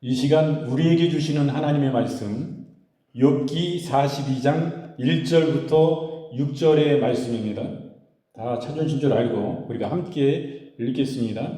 이 시간 우리에게 주시는 하나님의 말씀 욥기 42장 1절부터 6절의 말씀입니다. 다 찾으신 줄 알고 우리가 함께 읽겠습니다.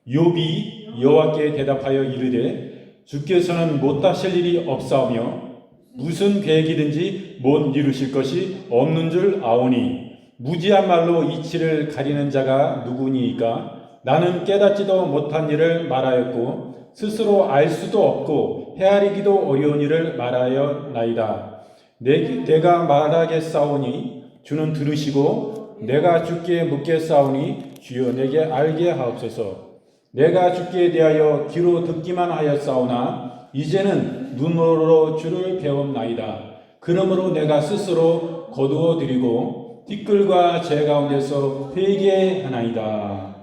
욥이 여호와께 대답하여 이르되 주께서는 못하실 일이 없사오며 무슨 계획이든지 못 이루실 것이 없는 줄 아오니 무지한 말로 이치를 가리는 자가 누구니이까? 나는 깨닫지도 못한 일을 말하였고 스스로 알 수도 없고 헤아리기도 어려운 일을 말하였나이다. 내가 말하겠사오니 주는 들으시고 내가 주께 묻겠사오니 주여 내게 알게 하옵소서. 내가 주께 대하여 귀로 듣기만 하였사오나 이제는 눈으로 주를 배웠나이다. 그러므로 내가 스스로 거두어 드리고 티끌과 재 가운데서 회개하나이다.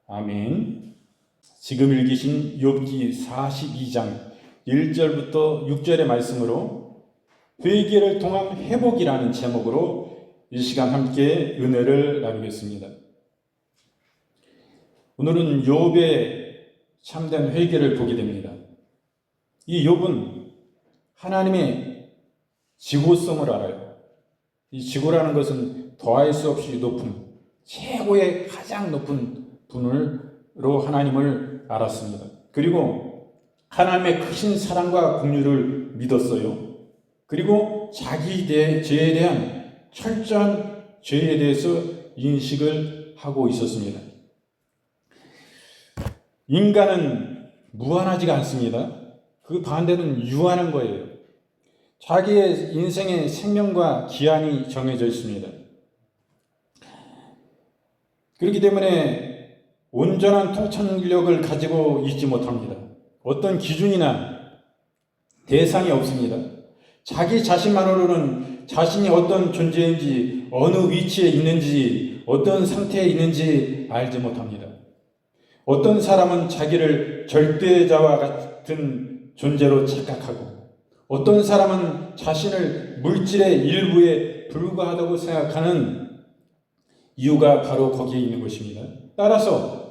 아멘. 지금 읽으신 욥기 42장 1절부터 6절의 말씀으로 회개를 통한 회복이라는 제목으로 이 시간 함께 은혜를 나누겠습니다. 오늘은 욥의 참된 회개를 보게 됩니다. 이 욥은 하나님의 지고성을 알아요. 이 지고라는 것은 더할 수 없이 높은 최고의 가장 높은 분으로 하나님을 알았습니다. 그리고 하나님의 크신 사랑과 긍휼을 믿었어요. 그리고 자기 죄에 대한 철저한 죄에 대해서 인식을 하고 있었습니다. 인간은 무한하지가 않습니다. 그 반대는 유한한 거예요. 자기의 인생의 생명과 기한이 정해져 있습니다. 그렇기 때문에 온전한 통찰력을 가지고 있지 못합니다. 어떤 기준이나 대상이 없습니다. 자기 자신만으로는 자신이 어떤 존재인지, 어느 위치에 있는지, 어떤 상태에 있는지 알지 못합니다. 어떤 사람은 자기를 절대자와 같은 존재로 착각하고, 어떤 사람은 자신을 물질의 일부에 불과하다고 생각하는 이유가 바로 거기에 있는 것입니다. 따라서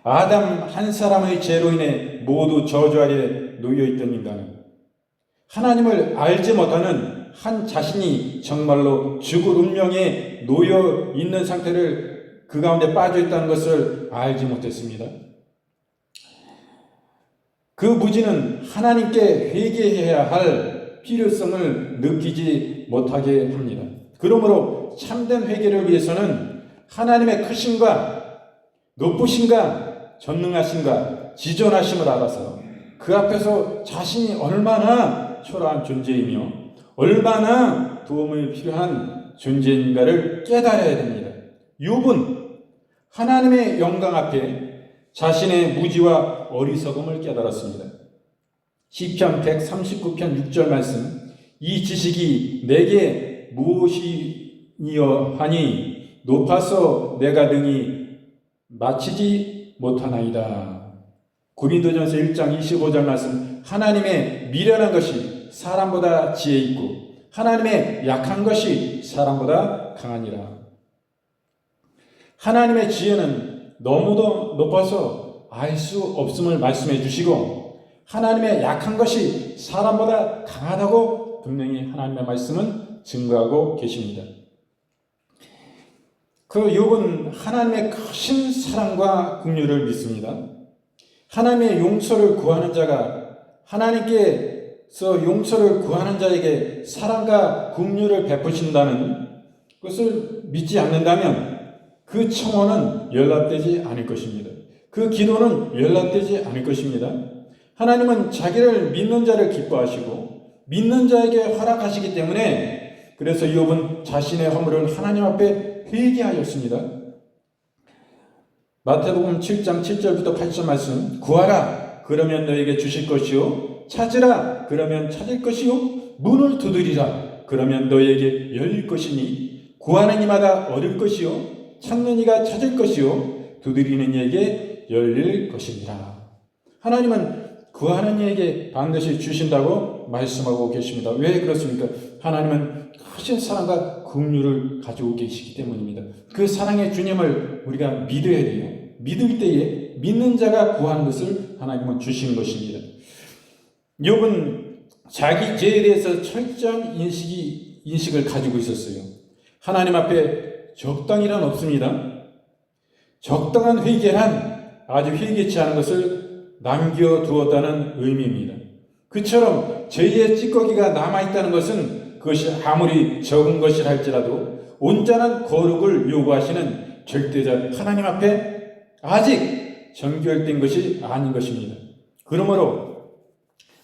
아담 한 사람의 죄로 인해 모두 저주 아래 놓여있던 인간은 하나님을 알지 못하는 한 자신이 정말로 죽을 운명에 놓여 있는 상태를 그 가운데 빠져 있다는 것을 알지 못했습니다. 그 무지는 하나님께 회개해야 할 필요성을 느끼지 못하게 합니다. 그러므로 참된 회개를 위해서는 하나님의 크심과 높으신가 전능하신가 지존하심을 알아서 그 앞에서 자신이 얼마나 초라한 존재이며 얼마나 도움이 필요한 존재인가를 깨달아야 됩니다. 욥은 하나님의 영광 앞에 자신의 무지와 어리석음을 깨달았습니다. 시편 139편 6절 말씀, 이 지식이 내게 무엇이니여 하니 높아서 내가 능히 마치지 못하나이다. 고린도전서 1장 25절 말씀, 하나님의 미련한 것이 사람보다 지혜 있고 하나님의 약한 것이 사람보다 강하니라. 하나님의 지혜는 너무도 높아서 알 수 없음을 말씀해 주시고 하나님의 약한 것이 사람보다 강하다고 분명히 하나님의 말씀은 증거하고 계십니다. 그 욥은 하나님의 크신 사랑과 긍휼을 믿습니다. 하나님의 용서를 구하는 자가 하나님께서 용서를 구하는 자에게 사랑과 긍휼을 베푸신다는 것을 믿지 않는다면 그 청원은 연락되지 않을 것입니다. 그 기도는 연락되지 않을 것입니다. 하나님은 자기를 믿는 자를 기뻐하시고 믿는 자에게 허락하시기 때문에 그래서 욥은 자신의 허물을 하나님 앞에 회개하였습니다. 마태복음 7장 7절부터 8절 말씀, 구하라 그러면 너에게 주실 것이요 찾으라 그러면 찾을 것이요 문을 두드리라 그러면 너에게 열릴 것이니 구하는 이마다 얻을 것이요 찾는 이가 찾을 것이요 두드리는 이에게 열릴 것이니라. 하나님은 구하는 이에게 반드시 주신다고 말씀하고 계십니다. 왜 그렇습니까? 하나님은 크신 사랑과 긍휼을 가지고 계시기 때문입니다. 그 사랑의 주님을 우리가 믿어야 돼요. 믿을 때에 믿는 자가 구하는 것을 하나님은 주시는 것입니다. 욥은 자기 죄에 대해서 철저한 인식을 가지고 있었어요. 하나님 앞에 적당이란 없습니다. 적당한 회개란 아주 회개치 않은 것을 남겨두었다는 의미입니다. 그처럼 죄의 찌꺼기가 남아있다는 것은 그것이 아무리 적은 것이라 할지라도 온전한 거룩을 요구하시는 절대자 하나님 앞에 아직 정결된 것이 아닌 것입니다. 그러므로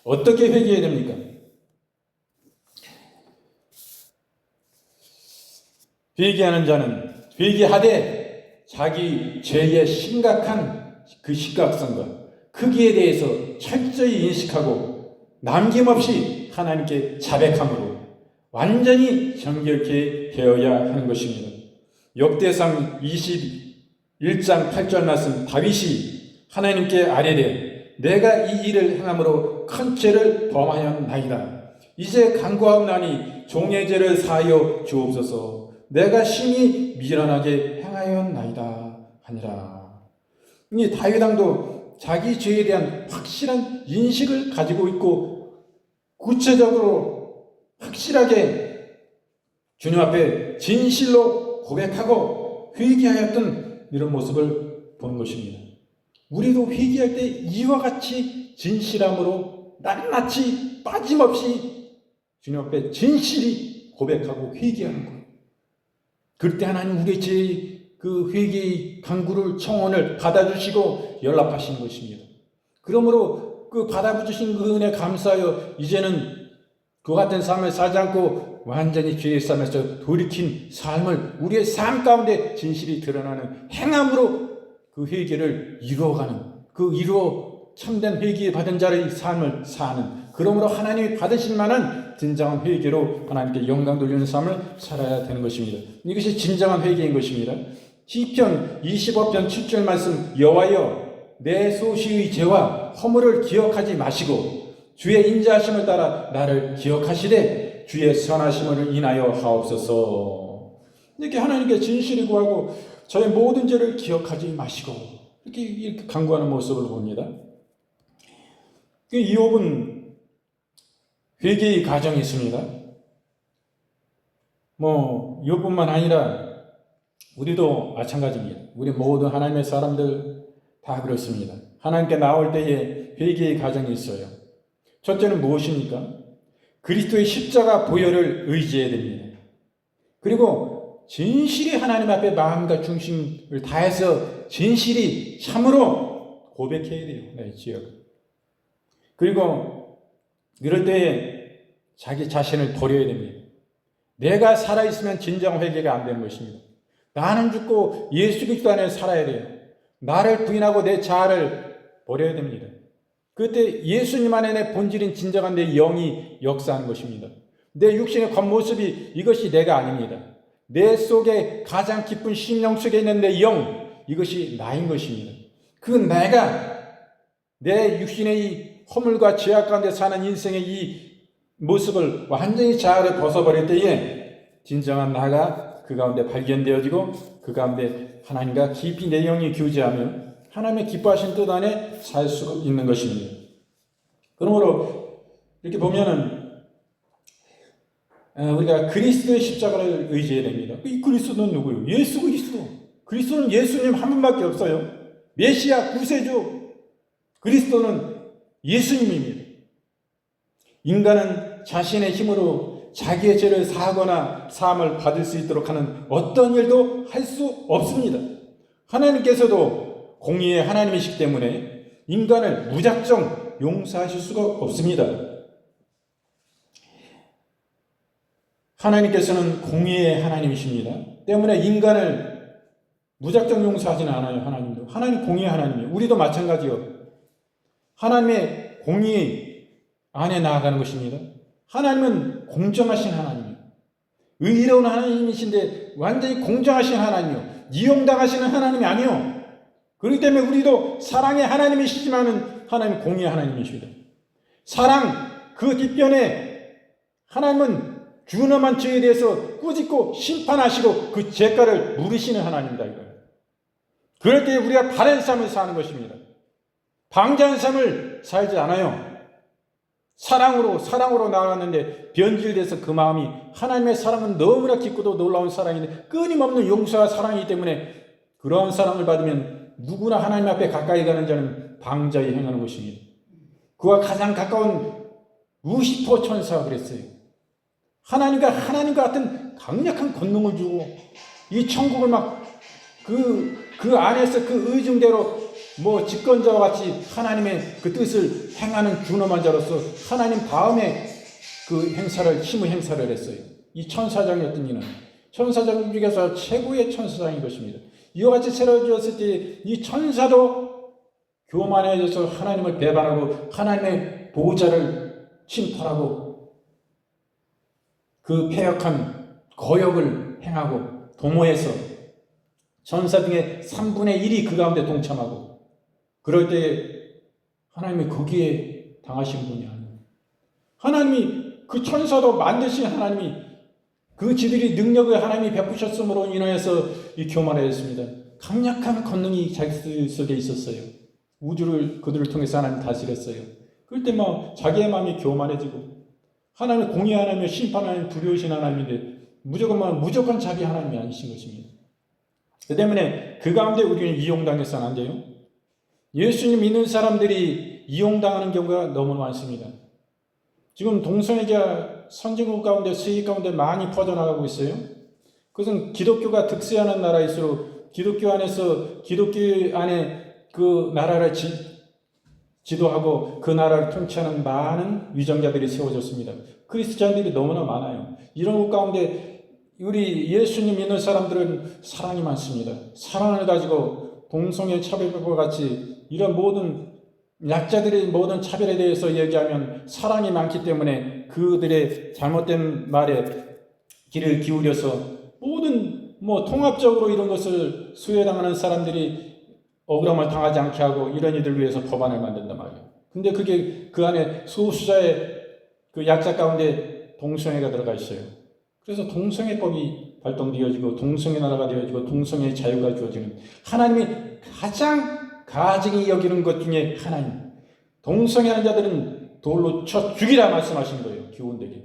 어떻게 회개해야 됩니까? 회개하는 자는 회개하되 자기 죄의 심각한 그 심각성과 크기에 대해서 철저히 인식하고 남김없이 하나님께 자백함으로 완전히 정결케 되어야 하는 것입니다. 역대상 21장 8절 말씀, 다윗이 하나님께 아뢰되 내가 이 일을 행함으로 큰 죄를 범하였나이다. 이제 간구하옵나니 종의 죄를 사하여 주옵소서. 내가 심히 미련하게 행하였나이다 하니라. 이 다윗 왕도 자기 죄에 대한 확실한 인식을 가지고 있고 구체적으로 확실하게 주님 앞에 진실로 고백하고 회개하였던 이런 모습을 보는 것입니다. 우리도 회개할 때 이와 같이 진실함으로 낱낱이 빠짐없이 주님 앞에 진실이 고백하고 회개하는 거예요. 그럴 때 하나님 우리의 그 회개의 간구를 청원을 받아주시고 연락하시는 것입니다. 그러므로 그 받아주신 그 은혜 감사하여 이제는 그 같은 삶을 살지 않고 완전히 죄의 삶에서 돌이킨 삶을 우리의 삶 가운데 진실이 드러나는 행함으로 그 회개를 이루어가는 참된 회개 받은 자의 삶을 사는, 그러므로 하나님이 받으실 만한 진정한 회개로 하나님께 영광 돌리는 삶을 살아야 되는 것입니다. 이것이 진정한 회개인 것입니다. 시편 25편 7절 말씀, 여호와여 내 소시의 죄와 허물을 기억하지 마시고 주의 인자하심을 따라 나를 기억하시되 주의 선하심을 인하여 하옵소서. 이렇게 하나님께 진실히 구하고 저의 모든 죄를 기억하지 마시고 이렇게 간구하는 모습을 봅니다. 이욥은 회개의 과정이 있습니다. 이뿐만 아니라 우리도 마찬가지입니다. 우리 모든 하나님의 사람들 다 그렇습니다. 하나님께 나올 때에 회개의 과정이 있어요. 첫째는 무엇입니까? 그리스도의 십자가 보혈을 의지해야 됩니다. 그리고 진실히 하나님 앞에 마음과 중심을 다해서 진실이 참으로 고백해야 돼요. 내 지역. 그리고 이럴 때에 자기 자신을 버려야 됩니다. 내가 살아있으면 진정 회개가 안 되는 것입니다. 나는 죽고 예수 그리스도 안에 살아야 돼요. 나를 부인하고 내 자아를 버려야 됩니다. 그때 예수님 안에 내 본질인 진정한 내 영이 역사하는 것입니다. 내 육신의 겉모습이 이것이 내가 아닙니다. 내 속에 가장 깊은 심령 속에 있는 내 영, 이것이 나인 것입니다. 그 내가 내 육신의 이 허물과 죄악 가운데 사는 인생의 이 모습을 완전히 자아를 벗어버릴 때에 진정한 나가 그 가운데 발견되어지고 그 가운데 하나님과 깊이 내 영이 교제하며 하나님의 기뻐하신 뜻 안에 살 수 있는 것입니다. 그러므로 이렇게 보면은 우리가 그리스도의 십자가를 의지해야 됩니다. 이 그리스도는 누구예요? 예수 그리스도. 그리스도는 예수님 한 분밖에 없어요. 메시아 구세주 그리스도는 예수님입니다. 인간은 자신의 힘으로 자기의 죄를 사하거나 사함을 받을 수 있도록 하는 어떤 일도 할 수 없습니다. 하나님께서도 공의의 하나님이시기 때문에 인간을 무작정 용서하실 수가 없습니다. 하나님께서는 공의의 하나님이십니다. 때문에 인간을 무작정 용서하지는 않아요. 하나님도. 하나님 공의의 하나님이에요. 우리도 마찬가지요. 하나님의 공의 안에 나아가는 것입니다. 하나님은 공정하신 하나님이에요. 의로운 하나님이신데 완전히 공정하신 하나님이요. 이용당하시는 하나님이 아니요. 그렇기 때문에 우리도 사랑의 하나님이시지만은 하나님 공의의 하나님이십니다. 사랑 그 뒷편에 하나님은 준엄한 죄에 대해서 꾸짖고 심판하시고 그 죄가를 물으시는 하나님이다 이거예요. 그럴 때 우리가 바른 삶을 사는 것입니다. 방자한 삶을 살지 않아요. 사랑으로 나아갔는데 변질돼서 그 마음이, 하나님의 사랑은 너무나 깊고도 놀라운 사랑인데 끊임없는 용서와 사랑이기 때문에 그러한 사랑을 받으면 누구나 하나님 앞에 가까이 가는 자는 방자히 행하는 것입니다. 그와 가장 가까운 루시퍼 천사가 그랬어요. 하나님과 같은 강력한 권능을 주고 이 천국을 막 그 안에서 그 의중대로 집권자와 같이 하나님의 그 뜻을 행하는 준엄한 자로서 하나님 다음에 그 힘의 행사를 했어요. 이 천사장이었던 이는 천사장 중에서 최고의 천사장인 것입니다. 이와 같이 세워주었을 때 이 천사도 교만해져서 하나님을 배반하고 하나님의 보호자를 침탈하고 그 패역한 거역을 행하고 도모해서 천사 중에 3분의 1이 그 가운데 동참하고, 그럴 때 하나님이 거기에 당하신 분이 아니에요. 하나님이 그 천사도 만드신 하나님이 그 지들이 능력을 하나님이 베푸셨음으로 인하여서 이 교만해졌습니다. 강력한 권능이 자기 속에 있었어요. 우주를 그들을 통해서 하나님 다스렸어요. 그럴 때 자기의 마음이 교만해지고, 하나님을 공의하나며 심판하는 두려우신 하나님인데 무조건 자기 하나님이 아니신 것입니다. 그 때문에 그 가운데 우리는 이용당해서는 안 돼요. 예수님 믿는 사람들이 이용당하는 경우가 너무 많습니다. 지금 동성애자 선진국 가운데, 세계 가운데 많이 퍼져나가고 있어요. 그것은 기독교가 득세하는 나라일수록 기독교 안에 그 나라를 지도하고 그 나라를 통치하는 많은 위정자들이 세워졌습니다. 그리스도인들이 너무나 많아요. 이런 것 가운데 우리 예수님 믿는 사람들은 사랑이 많습니다. 사랑을 가지고 동성애 차별과 같이 이런 모든 약자들의 모든 차별에 대해서 얘기하면 사랑이 많기 때문에 그들의 잘못된 말에 귀를 기울여서 모든 통합적으로 이런 것을 수혜당하는 사람들이 억울함을 당하지 않게 하고 이런 이들을 위해서 법안을 만든단 말이에요. 근데 그게 그 안에 소수자의 그 약자 가운데 동성애가 들어가 있어요. 그래서 동성애법이 발동되어지고 동성애 나라가 되어지고 동성애의 자유가 주어지는, 하나님이 가장 가증히 여기는 것 중에 하나님, 동성애하는 자들은 돌로 쳐 죽이라 말씀하신 거예요. 기원되게.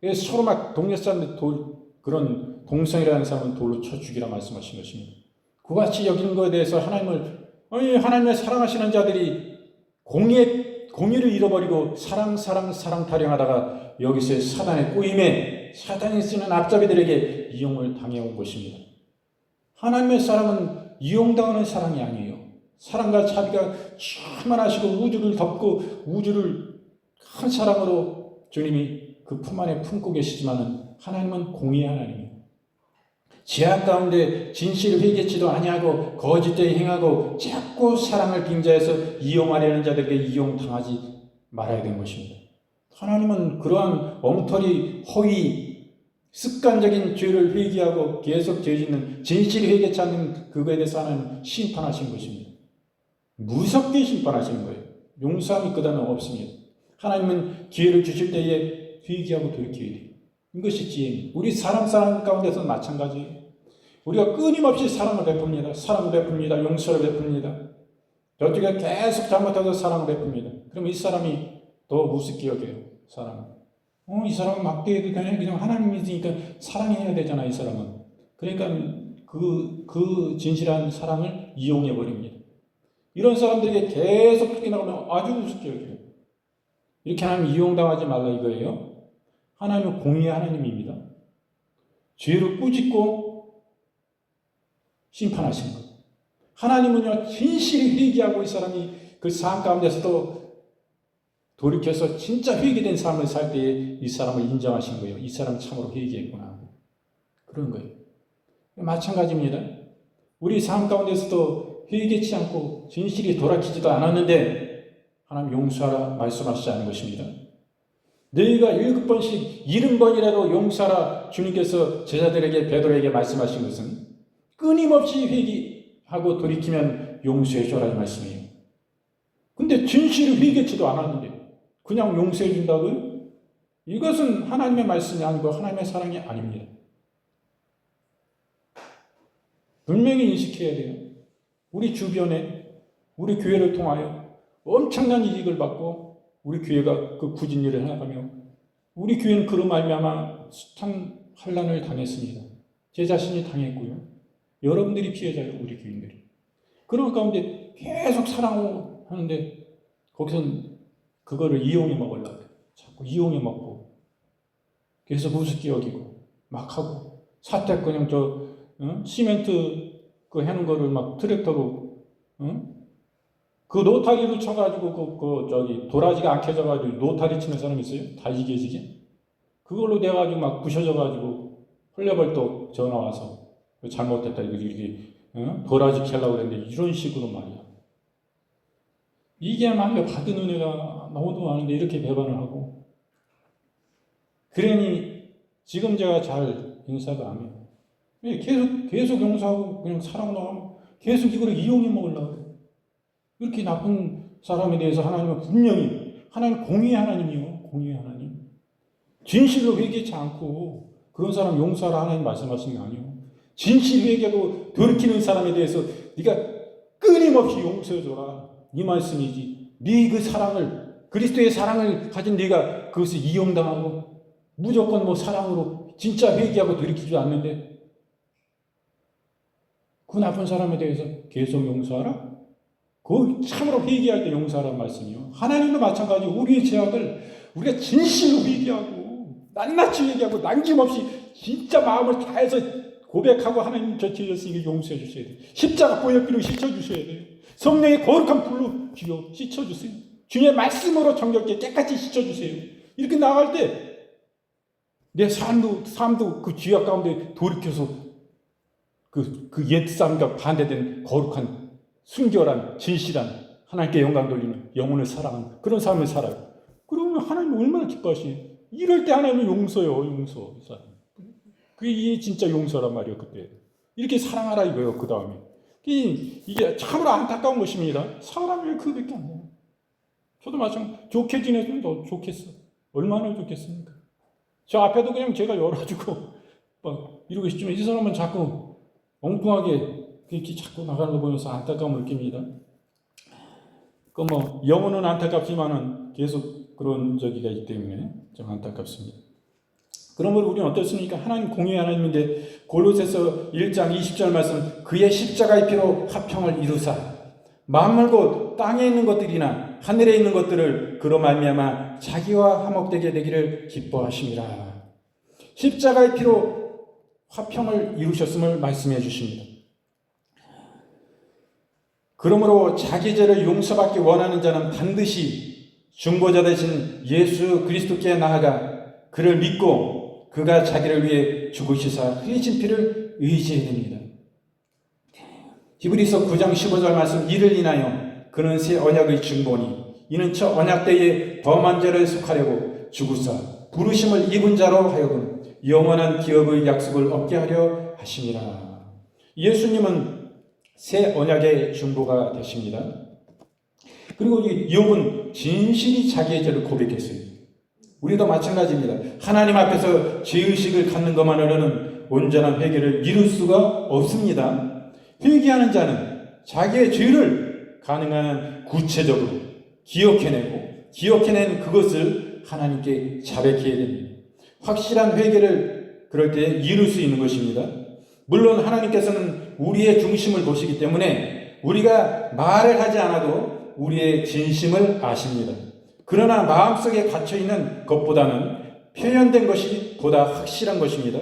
그래서 서로 막 동네 사람들 그런 동성애라는 사람은 돌로 쳐 죽이라 말씀하신 것입니다. 그같이 여기는 것에 대해서 하나님을 사랑하시는 자들이 공의를 잃어버리고 사랑 타령하다가 여기서의 사단의 꼬임에 사단이 쓰는 앞잡이들에게 이용을 당해온 것입니다. 하나님의 사랑은 이용당하는 사랑이 아니에요. 사랑과 자비가 충만하시고 우주를 덮고 우주를 큰 사랑으로 주님이 그 품 안에 품고 계시지만은 하나님은 공의의 하나님이에요. 죄악 가운데 진실을 회개치도 아니하고 거짓되이 행하고 자꾸 사랑을 빙자해서 이용하려는 자들에게 이용당하지 말아야 되는 것입니다. 하나님은 그러한 엉터리, 허위, 습관적인 죄를 회개하고 계속 죄 짓는, 진실이 회개치 않는 그거에 대해서 하나님 심판하신 것입니다. 무섭게 심판하시는 거예요. 용서함이 그다음에 없습니다. 하나님은 기회를 주실 때에 회개하고 돌이켜야 돼요. 이것이 지혜입니다. 우리 사람 가운데서는 마찬가지예요. 우리가 끊임없이 사랑을 베풉니다. 용서를 베풉니다. 저쪽에 계속 잘못해서 사랑을 베풉니다. 그럼 이 사람이 더 우습게 여겨요. 사랑은. 이 사람은 막대 해도 되냐? 그냥 하나님이 있으니까 사랑해야 되잖아, 이 사람은. 그러니까 그 진실한 사랑을 이용해 버립니다. 이런 사람들에게 계속 그렇게 나오면 아주 우습게 여겨요. 이렇게 하나님 이용당하지 말라 이거예요. 하나님은 공의의 하나님입니다. 죄를 꾸짖고 심판하시는 것. 하나님은요, 진실히 회개하고 이 사람이 그 삶 가운데서도 돌이켜서 진짜 회개된 삶을 살 때에 이 사람을 인정하신 거예요. 이 사람 참으로 회개했구나. 그런 거예요. 마찬가지입니다. 우리 삶 가운데서도 회개치 않고 진실이 돌아키지도 않았는데 하나님 용서하라 말씀하시지 않은 것입니다. 너희가 7번씩 70번이라도 용서하라 주님께서 제자들에게 베드로에게 말씀하신 것은 끊임없이 회개하고 돌이키면 용서해 줘라 이 말씀이에요. 근데 진실을 회개치도 않았는데 그냥 용서해 준다고요? 이것은 하나님의 말씀이 아니고 하나님의 사랑이 아닙니다. 분명히 인식해야 돼요. 우리 주변에 우리 교회를 통하여 엄청난 이익을 받고 우리 교회가 그 굳은 일을 해나가며 우리 교회는 그로 말미암아 참 환난을 당했습니다. 제 자신이 당했고요. 여러분들이 피해자예요. 우리 교인들이. 그런 가운데 계속 사랑하고 하는데 거기선 그거를 이용해 먹으려고 자꾸 이용해 먹고 계속 우습게 여기고 막 하고 사택 그냥 시멘트 그 해놓은 거를 막 트랙터로 그 노타리로 쳐가지고 도라지가 안 켜져가지고 노타리 치는 사람 있어요? 다 이겨지게 그걸로 돼가지고 막 부셔져가지고 헐레벌떡 전화 와서 잘못됐다 이렇게 도라지 켜려고 그랬는데 이런 식으로 말이야. 이게 말이야 받은 은혜가 너무도 많은데 이렇게 배반을 하고 그러니 지금 제가 잘 인사가 안 해요. 계속 용서하고 그냥 사랑으로 하고 계속 이거를 이용해 먹으려고 이렇게 나쁜 사람에 대해서 하나님은 분명히 하나님 공의의 하나님이요. 공의의 하나님. 진실로 회개치 않고 그런 사람 용서하라 하나님 말씀하시는 게 아니에요. 진실 회개하고 돌이키는 사람에 대해서 네가 끊임없이 용서해줘라. 이 말씀이지. 네 그 사랑을 그리스도의 사랑을 가진 네가 그것을 이용당하고 무조건 사랑으로 진짜 회개하고 돌이키지 않는데 그 나쁜 사람에 대해서 계속 용서하라? 그 참으로 회개할 때 용서하라는 말씀이요. 하나님도 마찬가지로 우리의 죄악을 우리가 진실로 회개하고 낱낱이 회개하고 남김없이 진짜 마음을 다해서 고백하고 하나님 저 죄 졌으니까 용서해 주셔야 돼요. 십자가 보혈비로 씻어주셔야 돼요. 성령의 거룩한 불로 귀로 씻어주세요. 주님의 말씀으로 정결케 깨끗이 씻어주세요. 이렇게 나갈 때 내 삶도 그 죄악 가운데 돌이켜서 그 옛 삶과 반대된 거룩한 순결한 진실한 하나님께 영광 돌리는 영혼을 사랑하는 그런 삶을 살아요. 그러면 하나님 얼마나 기뻐하시요. 이럴 때 하나님은 용서요. 용서. 그게 진짜 용서란 말이에요. 그때 이렇게 사랑하라 이거예요. 그 다음에 이게 참으로 안타까운 것입니다. 사람이 그밖에 안 돼요. 저도 마찬가지로 좋게 지내주면 더 좋겠어. 얼마나 좋겠습니까? 저 앞에도 그냥 제가 열어주고 막 이러고 있지만 이 사람은 자꾸 엉뚱하게 이렇게 자꾸 나가는 거 보면서 안타까움을 느낍니다. 영혼은 안타깝지만은 계속 그런 적이가 있기 때문에 좀 안타깝습니다. 그러므로 우리는 어떻습니까? 하나님 공의의 하나님인데 골로새서 1장 20절 말씀 그의 십자가의 피로 화평을 이루사 만물 곧 땅에 있는 것들이나 하늘에 있는 것들을 그로 말미암아 자기와 화목되게 되기를 기뻐하심이라. 십자가의 피로 화평을 이루셨음을 말씀해 주십니다. 그러므로 자기 죄를 용서받기 원하는 자는 반드시 중보자 되신 예수 그리스도께 나아가 그를 믿고 그가 자기를 위해 죽으시사 흘리신 피를 의지해야 됩니다. 히브리서 9장 15절 말씀 이를 인하여 그는 새 언약의 중보니 이는 저 언약 때에 범한 죄를 속하려고 죽으사 부르심을 입은 자로 하여금 영원한 기업의 약속을 얻게 하려 하심이라. 예수님은 새 언약의 중보가 되십니다. 그리고 욥은 진실이 자기의 죄를 고백했어요. 우리도 마찬가지입니다. 하나님 앞에서 죄의식을 갖는 것만으로는 온전한 회개를 이룰 수가 없습니다. 회개하는 자는 자기의 죄를 가능한 구체적으로 기억해낸 그것을 하나님께 자백해야 됩니다. 확실한 회개를 그럴 때 이룰 수 있는 것입니다. 물론 하나님께서는 우리의 중심을 보시기 때문에 우리가 말을 하지 않아도 우리의 진심을 아십니다. 그러나 마음속에 갇혀있는 것보다는 표현된 것이 보다 확실한 것입니다.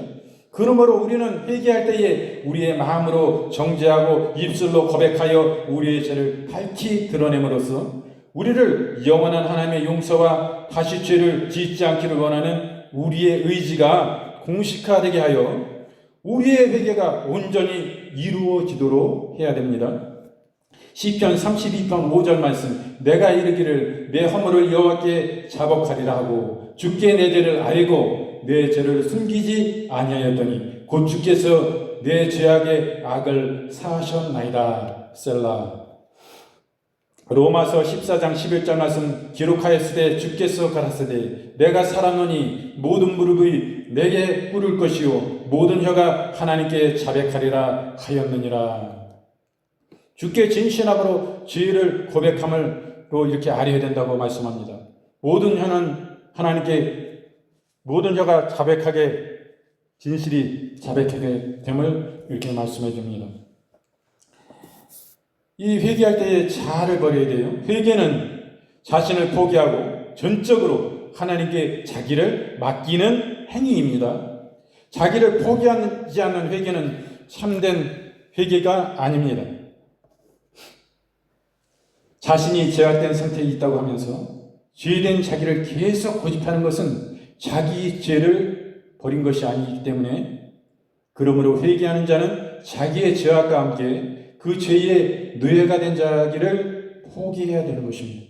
그러므로 우리는 회개할 때에 우리의 마음으로 정죄하고 입술로 고백하여 우리의 죄를 밝히 드러냄으로써 우리를 영원한 하나님의 용서와 다시 죄를 짓지 않기를 원하는 우리의 의지가 공식화되게 하여 우리의 회개가 온전히 이루어지도록 해야 됩니다. 시편 32편 5절 말씀 내가 이르기를 내 허물을 여호와께 자복하리라 하고 주께 내 죄를 알고 내 죄를 숨기지 아니하였더니 곧 주께서 내 죄악의 악을 사하셨나이다. 셀라. 로마서 14장 11절 말씀 기록하였으되 주께서 가라사대 내가 살았노니 모든 무릎이 내게 꿇을 것이요 모든 혀가 하나님께 자백하리라 하였느니라. 주께 진실함으로 죄를 고백함으로 이렇게 아뢰야 된다고 말씀합니다. 모든 혀는 하나님께 모든 혀가 자백하게 진실이 자백하게 됨을 이렇게 말씀해 줍니다. 이 회개할 때에 자아를 버려야 돼요. 회개는 자신을 포기하고 전적으로 하나님께 자기를 맡기는 행위입니다. 자기를 포기하지 않는 회개는 참된 회개가 아닙니다. 자신이 죄악된 상태에 있다고 하면서 죄된 자기를 계속 고집하는 것은 자기 죄를 버린 것이 아니기 때문에, 그러므로 회개하는 자는 자기의 죄악과 함께 그 죄의 노예가 된 자기를 포기해야 되는 것입니다.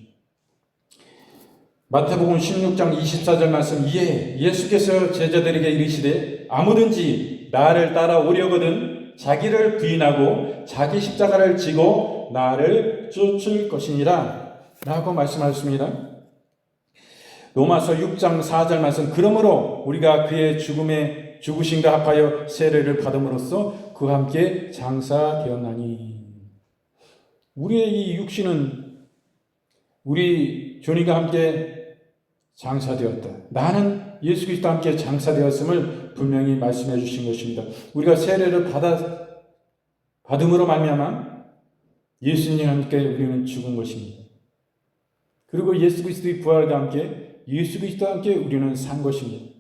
마태복음 16장 24절 말씀, 이에 예수께서 제자들에게 이르시되 아무든지 나를 따라오려거든 자기를 부인하고 자기 십자가를 지고 나를 쫓을 것이니라 라고 말씀하셨습니다. 로마서 6장 4절 말씀, 그러므로 우리가 그의 죽음에 죽으심과 합하여 세례를 받음으로써 그와 함께 장사되었나니. 우리의 이 육신은 우리 주님과 함께 장사되었다. 나는 예수 그리스도와 함께 장사되었음을 분명히 말씀해 주신 것입니다. 우리가 세례를 받음으로 말미암아 예수님과 함께 우리는 죽은 것입니다. 그리고 예수 그리스도의 부활과 함께 예수 그리스도와 함께 우리는 산 것입니다.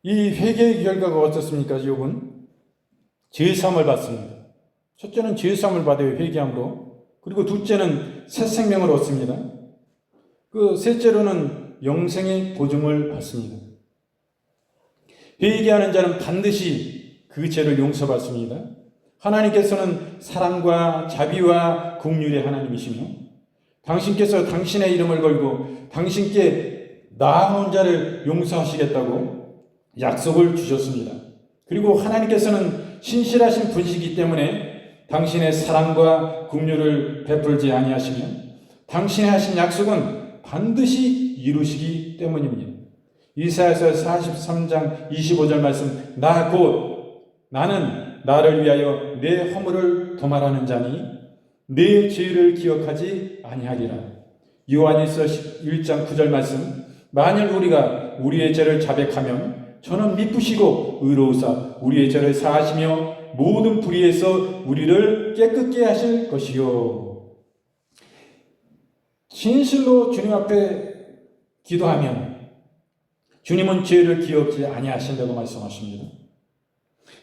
이 회개의 결과가 어떻습니까? 욥은 죄사함을 받습니다. 첫째는 죄사함을 받아요, 회개함으로. 그리고 둘째는 새 생명을 얻습니다. 그 셋째로는 영생의 보증을 받습니다. 회개하는 자는 반드시 그 죄를 용서받습니다. 하나님께서는 사랑과 자비와 긍휼의 하나님이시며 당신께서 당신의 이름을 걸고 당신께 나아온 자를 용서하시겠다고 약속을 주셨습니다. 그리고 하나님께서는 신실하신 분이시기 때문에 당신의 사랑과 긍휼을 베풀지 아니하시며 당신의 하신 약속은 반드시 이루시기 때문입니다. 이사야서 43장 25절 말씀, 나는 나를 위하여 내 허물을 도말하는 자니 내 죄를 기억하지 아니하리라. 요한일서 1장 9절 말씀, 만일 우리가 우리의 죄를 자백하면 저는 미쁘시고 의로우사 우리의 죄를 사하시며 모든 불의에서 우리를 깨끗게 하실 것이요. 진실로 주님 앞에 기도하면 주님은 죄를 기억지 아니하신다고 말씀하십니다.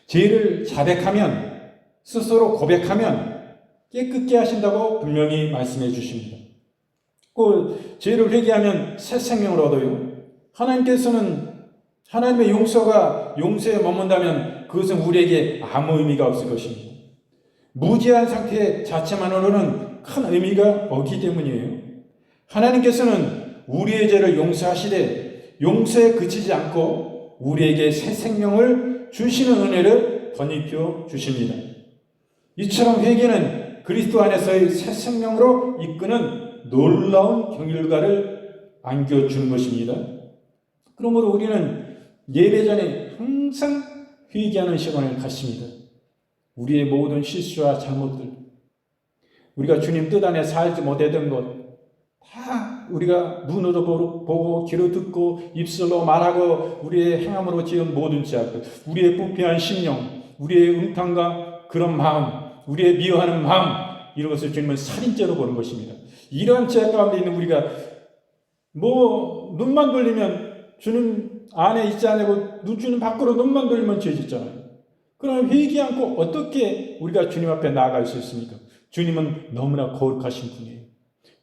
죄를 자백하면, 스스로 고백하면 깨끗게 하신다고 분명히 말씀해 주십니다. 그 죄를 회개하면 새 생명을 얻어요. 하나님께서는 하나님의 용서에 머문다면 그것은 우리에게 아무 의미가 없을 것입니다. 무죄한 상태 자체만으로는 큰 의미가 없기 때문이에요. 하나님께서는 우리의 죄를 용서하시되 용서에 그치지 않고 우리에게 새 생명을 주시는 은혜를 덧입혀 주십니다. 이처럼 회개는 그리스도 안에서의 새 생명으로 이끄는 놀라운 경륜가를 안겨주는 것입니다. 그러므로 우리는 예배 전에 항상 회개하는 시간을 갖습니다. 우리의 모든 실수와 잘못들, 우리가 주님 뜻 안에 살지 못했던 것 다 우리가 눈으로 보고 귀로 듣고 입술로 말하고 우리의 행함으로 지은 모든 죄악들, 우리의 부패한 심령, 우리의 음탕과 그런 마음, 우리의 미워하는 마음, 이런 것을 주님은 살인죄로 보는 것입니다. 이러한 죄 가운데 있는 우리가 눈만 돌리면 주님 안에 있지 않고 주님 밖으로 눈만 돌리면 죄 짓잖아요. 그러면 회개 않고 어떻게 우리가 주님 앞에 나아갈 수 있습니까? 주님은 너무나 거룩하신 분이에요.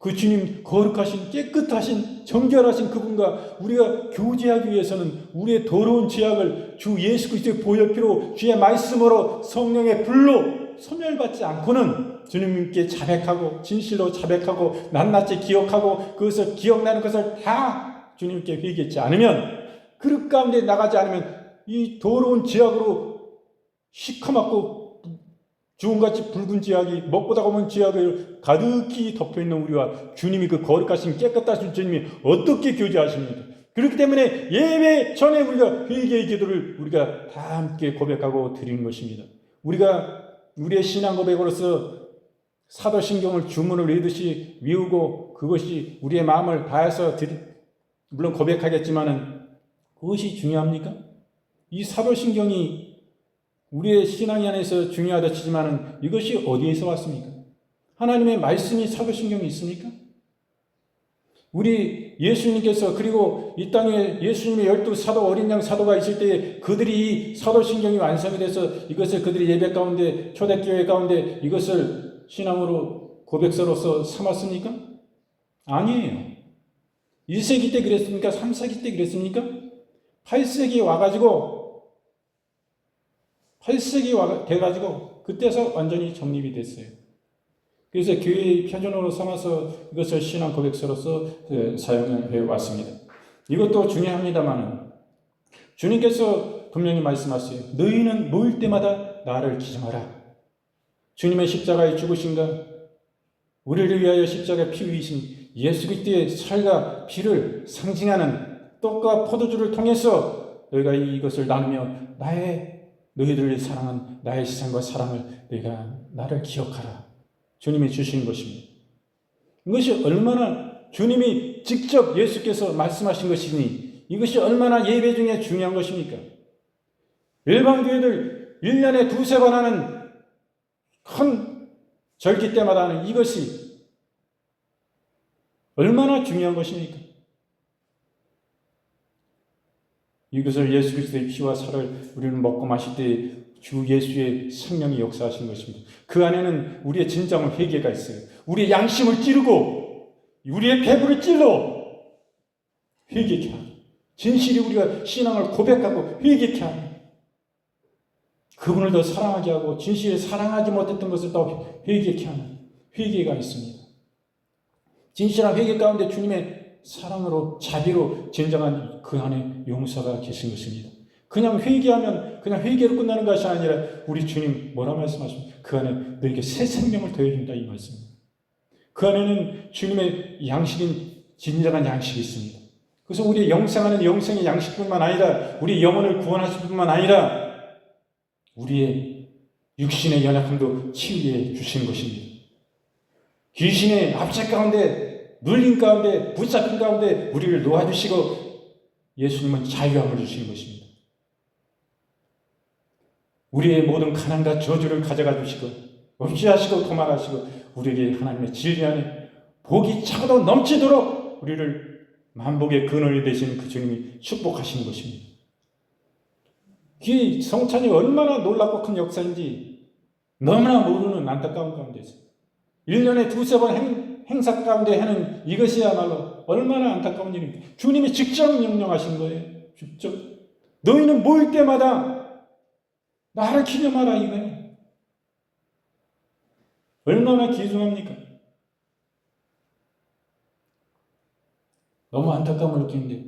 그 주님 거룩하신 깨끗하신 정결하신 그분과 우리가 교제하기 위해서는 우리의 더러운 죄악을 주 예수 그리스도의 보혈피로 주의 말씀으로 성령의 불로 소멸받지 않고는 주님께 자백하고 진실로 자백하고 낱낱이 기억하고 그것을 기억나는 것을 다 주님께 회개하지 않으면, 그릇 가운데 나가지 않으면 이 더러운 죄악으로 시커멓고 주홍같이 붉은 죄악이 먹보다 검은 죄악을 가득히 덮여있는 우리와 주님이 그 거룩하신 깨끗하신 주님이 어떻게 교제하십니까? 그렇기 때문에 예배 전에 우리가 회개의 기도를 우리가 다 함께 고백하고 드리는 것입니다. 우리가 우리의 신앙 고백으로서 사도신경을 주문을 외우듯이 외우고 그것이 우리의 마음을 다해서 물론 고백하겠지만은 그것이 중요합니까? 이 사도신경이 우리의 신앙 안에서 중요하다 치지만은 이것이 어디에서 왔습니까? 하나님의 말씀이 사도신경에 있습니까? 우리 예수님께서 그리고 이 땅에 예수님의 12 어린 양 사도가 있을 때 그들이 이 사도신경이 완성이 돼서 이것을 그들이 예배 가운데 초대교회 가운데 이것을 신앙으로 고백서로서 삼았습니까? 아니에요. 1세기 때 그랬습니까? 3세기 때 그랬습니까? 8세기에 와가지고 8세기 돼가지고 그때서 완전히 정립이 됐어요. 그래서 교회의 표준어로 삼아서 이것을 신앙 고백서로서 사용해 왔습니다. 이것도 중요합니다만 주님께서 분명히 말씀하세요. 너희는 모일 때마다 나를 기념하라. 주님의 십자가의 죽으심과 우리를 위하여 십자가에 피 흘리신 예수 그리스도의 살과 피를 상징하는 떡과 포도주를 통해서 너희가 이것을 나누며 너희들을 사랑한 나의 세상과 사랑을 너희가 나를 기억하라. 주님이 주시는 것입니다. 이것이 얼마나 주님이 직접 예수께서 말씀하신 것이니 이것이 얼마나 예배 중에 중요한 것입니까? 일반 교회들 1년에 2-3번 하는 큰 절기 때마다 하는 이것이 얼마나 중요한 것입니까? 이것을 예수 그리스도의 피와 살을 우리는 먹고 마실 때 주 예수의 생명이 역사하신 것입니다. 그 안에는 우리의 진정한 회개가 있어요. 우리의 양심을 찌르고 우리의 배부를 찔러 회개케 하는, 진실이 우리가 신앙을 고백하고 회개케 하는, 그분을 더 사랑하게 하고 진실에 사랑하지 못했던 것을 더 회개케 하는 회개가 있습니다. 진실한 회개 가운데 주님의 사랑으로 자비로 진정한 그 안에 용서가 계신 것입니다. 그냥 회개하면 그냥 회개로 끝나는 것이 아니라 우리 주님 뭐라 말씀하십니까? 그 안에 너에게 새 생명을 더해준다 이 말씀입니다. 그 안에는 주님의 양식인 진정한 양식이 있습니다. 그래서 우리의 영생하는 영생의 양식뿐만 아니라 우리 영혼을 구원하실 뿐만 아니라 우리의 육신의 연약함도 치유해 주시는 것입니다. 귀신의 압제 가운데 눌림 가운데 붙잡힌 가운데 우리를 놓아주시고 예수님은 자유함을 주시는 것입니다. 우리의 모든 가난과 저주를 가져가 주시고 없이하시고 도말하시고 우리에게 하나님의 진리 안에 복이 차고도 넘치도록 우리를 만복의 근원이 되신 그 주님이 축복하시는 것입니다. 이 성찬이 얼마나 놀랍고 큰 역사인지 너무나 모르는 안타까운 가운데서 1년에 2-3번 행사 가운데 하는 이것이야말로 얼마나 안타까운 일입니까? 주님이 직접 명령하신 거예요. 직접 너희는 모일 때마다 나를 기념하라 이거예요. 얼마나 귀중합니까? 너무 안타까움을 느끼는데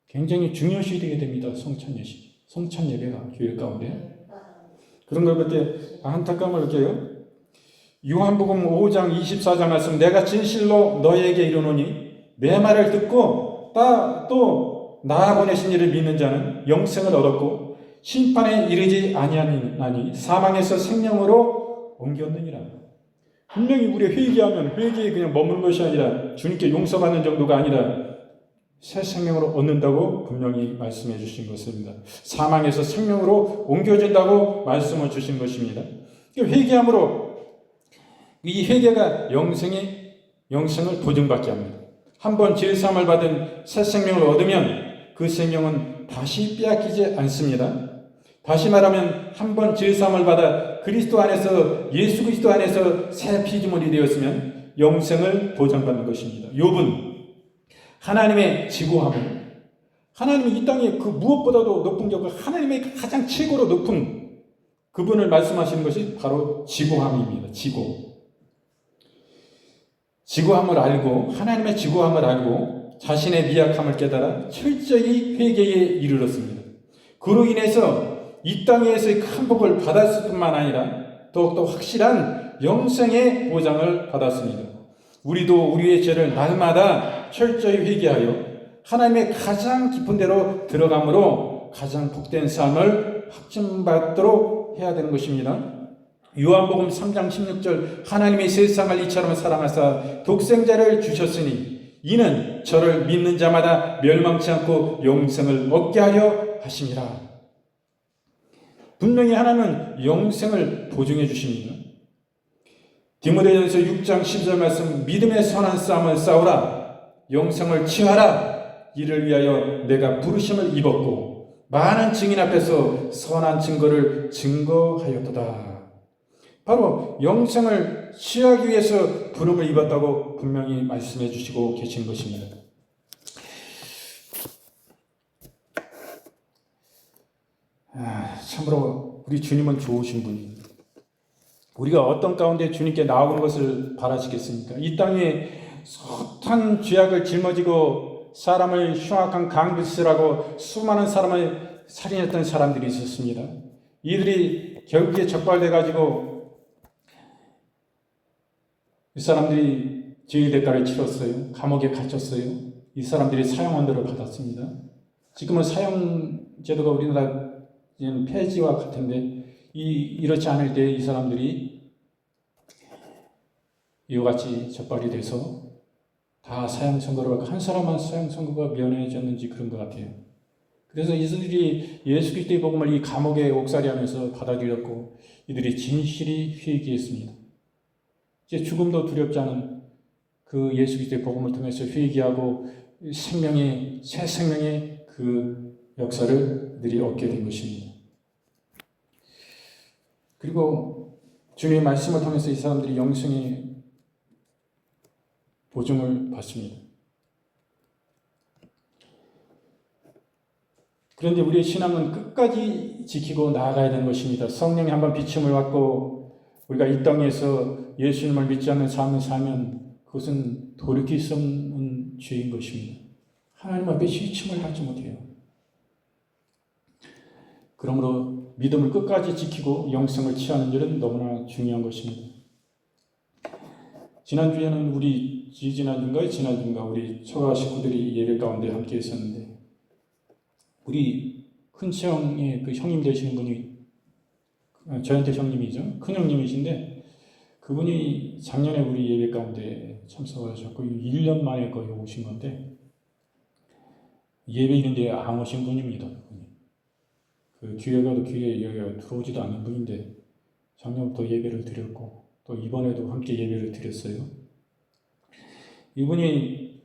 굉장히 중요시 되게 됩니다. 성찬 예식, 성찬 예배가 교회 가운데 그런 걸 그때 안타까움을 느껴요. 요한복음 5장 24절 말씀 내가 진실로 너희에게 이르노니 내 말을 듣고 또 나 보내신 이를 믿는 자는 영생을 얻었고 심판에 이르지 아니하니 사망에서 생명으로 옮겼느니라. 분명히 우리 회개하면 회개에 그냥 머무는 것이 아니라 주님께 용서받는 정도가 아니라 새 생명으로 얻는다고 분명히 말씀해 주신 것입니다. 사망에서 생명으로 옮겨진다고 말씀을 주신 것입니다. 회개함으로 이 회개가 영생을 보증받게 합니다. 한번 죄사함을 받은 새 생명을 얻으면 그 생명은 다시 빼앗기지 않습니다. 다시 말하면 한번 죄사함을 받아 그리스도 안에서 예수 그리스도 안에서 새 피조물이 되었으면 영생을 보장받는 것입니다. 욥은 하나님의 지고함을 하나님이 이 땅에 그 무엇보다도 높은 게 없고 하나님의 가장 최고로 높은 그분을 말씀하시는 것이 바로 지고함입니다. 지고함을 알고 하나님의 지고함을 알고 자신의 미약함을 깨달아 철저히 회개에 이르렀습니다. 그로 인해서 이 땅에서의 큰 복을 받았을 뿐만 아니라 더욱더 확실한 영생의 보장을 받았습니다. 우리도 우리의 죄를 날마다 철저히 회개하여 하나님의 가장 깊은 데로 들어감으로 가장 복된 삶을 확증받도록 해야 되는 것입니다. 요한복음 3장 16절 하나님이 세상을 이처럼 사랑하사 독생자를 주셨으니 이는 저를 믿는 자마다 멸망치 않고 영생을 얻게 하려 하심이라. 분명히 하나님은 영생을 보증해 주십니다. 디모데전서 6장 10절 말씀, 믿음의 선한 싸움을 싸우라, 영생을 취하라, 이를 위하여 내가 부르심을 입었고 많은 증인 앞에서 선한 증거를 증거하였도다. 바로 영생을 취하기 위해서 부름을 입었다고 분명히 말씀해 주시고 계신 것입니다. 참으로 우리 주님은 좋으신 분입니다. 우리가 어떤 가운데 주님께 나오는 것을 바라시겠습니까? 이 땅에 숱한 죄악을 짊어지고 사람을 흉악한 강도짓을하고 수많은 사람을 살인했던 사람들이 있었습니다. 이들이 결국에 적발돼가지고 이 사람들이 죄의 대가를 치렀어요. 감옥에 갇혔어요. 이 사람들이 사형언도를 받았습니다. 지금은 사형제도가 우리나라에는 폐지와 같은데 이렇지 않을 때 이 사람들이 이와 같이 적발이 돼서 다 사형 선고를 받고 한 사람만 사형 선고가 면해졌는지 그런 것 같아요. 그래서 이들이 예수 그리스도의 복음을 이 감옥에 옥살이하면서 받아들였고 이들이 진실이 회개했습니다. 이제 죽음도 두렵지 않은 그 예수 그리스도의 복음을 통해서 회개하고 새 생명의 그 역사를 이들이 얻게 된 것입니다. 그리고 주님의 말씀을 통해서 이 사람들이 영생의 보증을 받습니다. 그런데 우리의 신앙은 끝까지 지키고 나아가야 되는 것입니다. 성령이 한번 비춤을 받고 우리가 이 땅에서 예수님을 믿지 않는 삶을 살면 그것은 돌이킬 수 없는 죄인 것입니다. 하나님 앞에 시침을 하지 못해요. 그러므로 믿음을 끝까지 지키고 영생을 취하는 일은 너무나 중요한 것입니다. 지난주에는 지난주인가 우리 처가 식구들이 예배 가운데 함께 있었는데 우리 큰형의 그 형님 되시는 분이 저한테 형님이죠. 큰형님이신데 그분이 작년에 우리 예배 가운데 참석하셨고 1년 만에 거의 오신 건데 예배 있는데 안 오신 분입니다. 그 교회 가도 교회에 들어오지도 않는 분인데 작년부터 예배를 드렸고 또 이번에도 함께 예배를 드렸어요. 이분이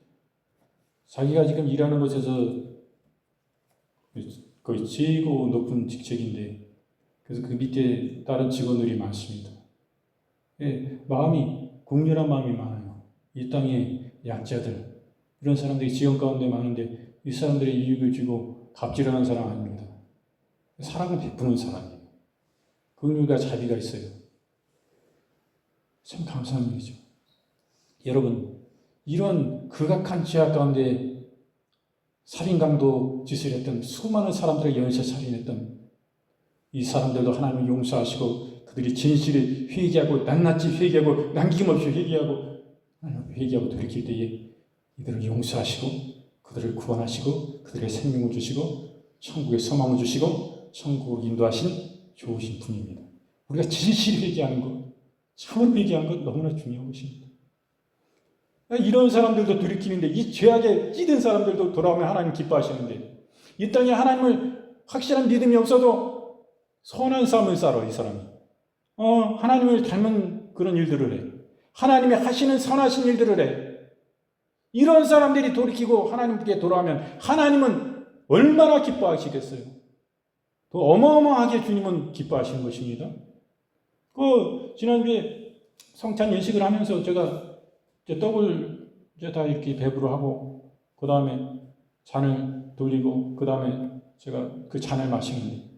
자기가 지금 일하는 곳에서 거의 제일 높은 직책인데 그래서 그 밑에 다른 직원들이 많습니다. 마음이 국률한 마음이 많아요. 이 땅에 약자들 이런 사람들이 지원 가운데 많은데 이 사람들의 이익을 주고 갑질하는 사람 아닙니다. 사랑을 베푸는 사람이에요. 긍휼과 자비가 있어요. 참 감사한 일이죠. 여러분, 이런 극악한 죄악 가운데 살인강도 짓을 했던 수많은 사람들을 연쇄 살인했던 이 사람들도 하나님을 용서하시고 그들이 진실을 회개하고 낱낱이 회개하고 남김없이 회개하고 돌이킬 때에 이들을 용서하시고 그들을 구원하시고 그들의 생명을 주시고 천국의 소망을 주시고 천국을 인도하신 좋으신 분입니다. 우리가 진실히 회개하는 것, 참으로 회개하는 것 너무나 중요한 것입니다. 이런 사람들도 돌이키는데 이 죄악에 찌든 사람들도 돌아오면 하나님 기뻐하시는데 이 땅에 하나님을 확실한 믿음이 없어도 선한 삶을 살아 이 사람이. 하나님을 닮은 그런 일들을 해. 하나님이 하시는 선하신 일들을 해. 이런 사람들이 돌이키고 하나님께 돌아오면 하나님은 얼마나 기뻐하시겠어요. 더 어마어마하게 주님은 기뻐하시는 것입니다. 지난주에 성찬 예식을 하면서 제가 떡을 다 이렇게 배부로 하고, 그 다음에 잔을 돌리고, 그 다음에 제가 그 잔을 마시는데,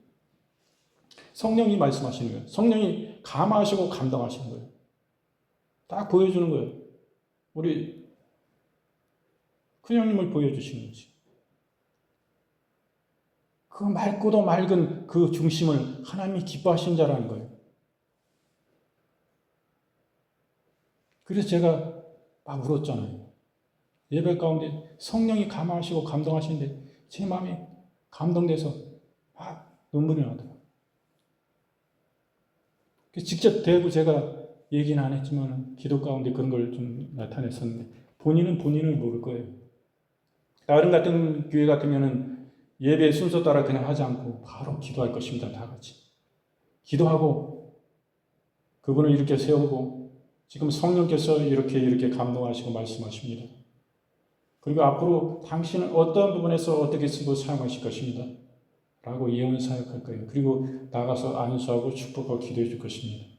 성령이 말씀하시는 거예요. 성령이 감화하시고 감동하시는 거예요. 딱 보여주는 거예요. 우리 큰형님을 보여주시는 거지. 그 맑고도 맑은 그 중심을 하나님이 기뻐하신 자라는 거예요. 그래서 제가 막 울었잖아요. 예배 가운데 성령이 감화하시고 감동하시는데 제 마음이 감동돼서 막 눈물이 나더라고요. 직접 대고 제가 얘기는 안 했지만 기도 가운데 그런 걸 좀 나타냈었는데 본인은 본인을 모를 거예요. 다른 같은 교회 같으면은 예배 순서 따라 그냥 하지 않고 바로 기도할 것입니다. 다 같이 기도하고 그분을 이렇게 세우고 지금 성령께서 이렇게 감동하시고 말씀하십니다. 그리고 앞으로 당신은 어떤 부분에서 어떻게 쓰고 사용하실 것입니다. 라고 예언 사역할 거예요. 그리고 나가서 안수하고 축복하고 기도해 줄 것입니다.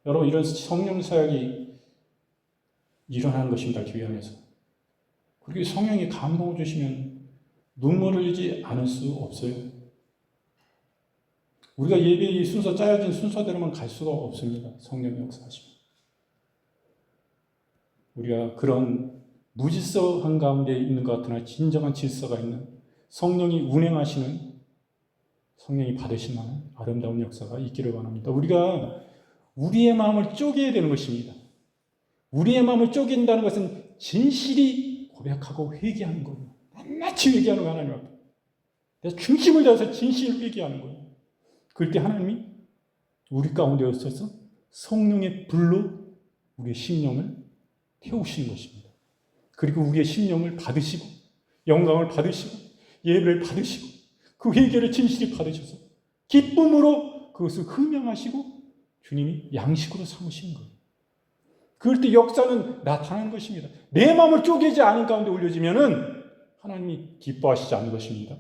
여러분, 이런 성령 사역이 일어나는 것입니다. 교회 안에서. 그리고 성령이 감동을 주시면 눈물을 흘리지 않을 수 없어요. 우리가 예배의 순서, 짜여진 순서대로만 갈 수가 없습니다. 성령의 역사하시면. 우리가 그런 무질서한 가운데 있는 것 같으나 진정한 질서가 있는 성령이 운행하시는, 성령이 받으시는 아름다운 역사가 있기를 원합니다. 우리가 우리의 마음을 쪼개야 되는 것입니다. 우리의 마음을 쪼갠다는 것은 진실이 고백하고 회개하는 거예요. 낱낱이 회개하는 거 하나님 앞에. 내가 중심을 다해서 진실을 회개하는 거예요. 그럴 때 하나님이 우리 가운데 오셔서 성령의 불로 우리의 심령을 태우시는 것입니다. 그리고 우리의 심령을 받으시고 영광을 받으시고 예배를 받으시고 그 회개를 진실히 받으셔서 기쁨으로 그것을 흠양하시고 주님이 양식으로 삼으시는 거예요. 그럴 때 역사는 나타나는 것입니다. 내 마음을 쪼개지 않은 가운데 올려지면은 하나님이 기뻐하시지 않는 것입니다.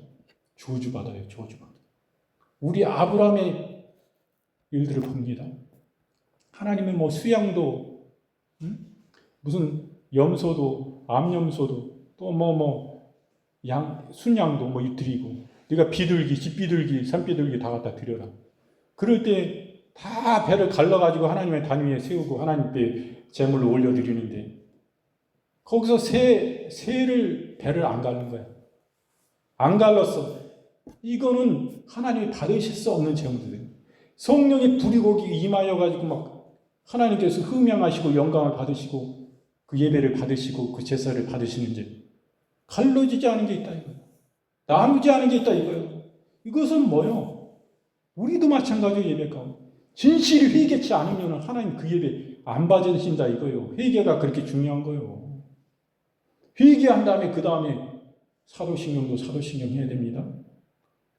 저주받아요. 저주받아요. 우리 아브라함의 일들을 봅니다. 하나님은 뭐 수양도 무슨 염소도 암염소도 또 순양도 드리고 네가 비둘기, 집비둘기, 산비둘기 다 갖다 드려라. 그럴 때 다 배를 갈라가지고 하나님의 단 위에 세우고 하나님께 제물을 올려드리는데 거기서 새를 배를 안 갈는 거야. 안 갈랐어. 이거는 하나님이 받으실 수 없는 제물이에요. 성령의 불이 거기 임하여가지고 막 하나님께서 흠양하시고 영광을 받으시고 그 예배를 받으시고 그 제사를 받으시는지 갈라지지 않은 게 있다 이거예요. 나누지 않은 게 있다 이거예요. 이것은 뭐요? 우리도 마찬가지예요. 예배 가운데 진실이 회개치 않으면 하나님 그 예배 안 받으신다 이거예요. 회개가 그렇게 중요한 거예요. 회개한 다음에 그 다음에 사도신경도 사도신경 해야 됩니다.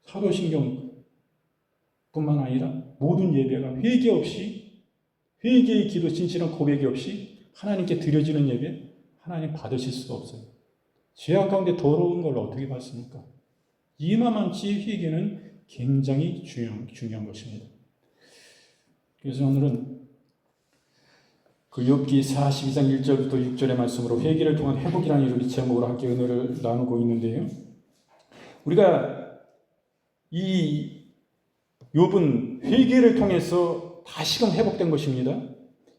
사도신경 뿐만 아니라 모든 예배가 회개 없이 회개의 기도 진실한 고백이 없이 하나님께 드려지는 예배 하나님 받으실 수가 없어요. 죄악 가운데 더러운 걸 어떻게 받습니까? 이만한치 회개는 굉장히 중요한 것입니다. 그래서 오늘은 그 욥기 42장 1절부터 6절의 말씀으로 회개를 통한 회복이라는 이런 제목으로 함께 은혜를 나누고 있는데요. 우리가 이 욥은 회개를 통해서 다시금 회복된 것입니다.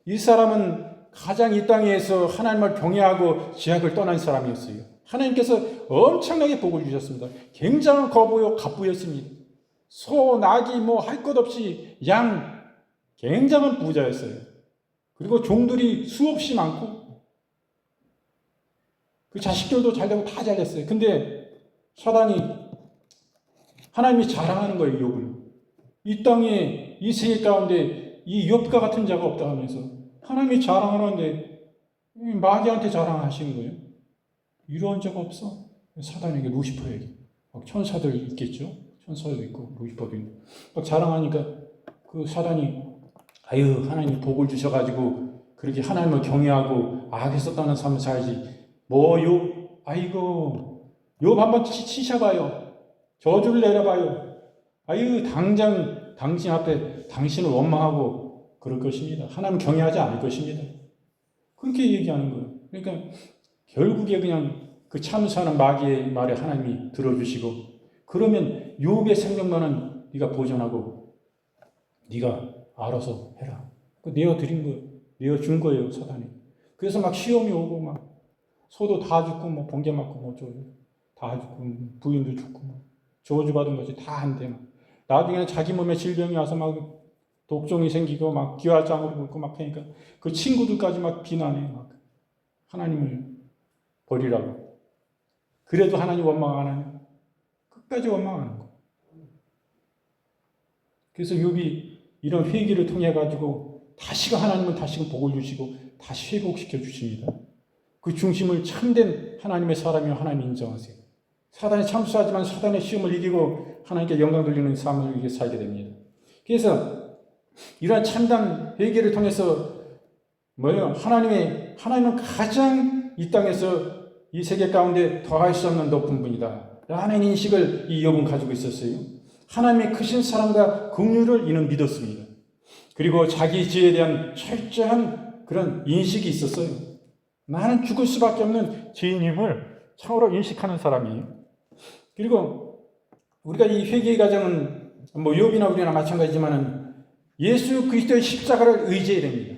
이 사람은 가장 이 땅에서 하나님을 경외하고 죄악을 떠난 사람이었어요. 하나님께서 엄청나게 복을 주셨습니다. 굉장한 거부요 갑부였습니다. 소, 나귀 할 것 없이 양 굉장한 부자였어요. 그리고 종들이 수없이 많고 그 자식들도 잘되고 다 잘됐어요. 근데 사단이 하나님이 자랑하는 거예요. 욥을. 이 땅에 이 세계 가운데 이 욥과 같은 자가 없다 하면서 하나님이 자랑하는데 마귀한테 자랑하시는 거예요. 이러한 적 없어. 사단에게 루시퍼에게 막 천사들 있겠죠. 천사도 있고 루시퍼도 있고 막 자랑하니까 그 사단이 아유 하나님 복을 주셔가지고 그렇게 하나님을 경외하고 악에서 떠난 삶을 살지 욥 아이고 욥 한번 치셔봐요. 저주를 내려봐요. 아유 당장 당신 앞에 당신을 원망하고 그럴 것입니다. 하나님 경외하지 않을 것입니다. 그렇게 얘기하는 거예요. 그러니까 결국에 그냥 그 참사는 마귀의 말에 하나님이 들어주시고 그러면 욥의 생명만은 네가 보존하고 네가 알아서 해라. 내어드린 거예요. 내어준 거예요. 사단이. 그래서 막 시험이 오고 막 소도 다 죽고 번개 맞고 다 죽고 부인도 죽고 저주받은 거지 다 한대 막. 나중에는 자기 몸에 질병이 와서 막 독종이 생기고 막 기화장으로 굴고 막 하니까 그 친구들까지 막 비난해 막 하나님을 버리라고. 그래도 하나님 원망 안 하냐? 끝까지 원망하는 거. 그래서 욥이 이런 회개를 통해 가지고 다시금 하나님은 다시금 복을 주시고 다시 회복시켜 주십니다. 그 중심을 참된 하나님의 사람이며 하나님 인정하세요. 사단이 참수하지만 사단의 시험을 이기고 하나님께 영광 돌리는 삶을 위해 살게 됩니다. 그래서 이러한 참담 회개를 통해서 하나님은 가장 이 땅에서 이 세계 가운데 더할 수 없는 높은 분이다 라는 인식을 이 욥은 가지고 있었어요. 하나님의 크신 사랑과 긍휼을 이는 믿었습니다. 그리고 자기 죄에 대한 철저한 그런 인식이 있었어요. 나는 죽을 수밖에 없는 죄인임을 참으로 인식하는 사람이에요. 그리고 우리가 이 회개의 과정은 욥이나 우리나 마찬가지지만은 예수 그리스도의 십자가를 의지해야 됩니다.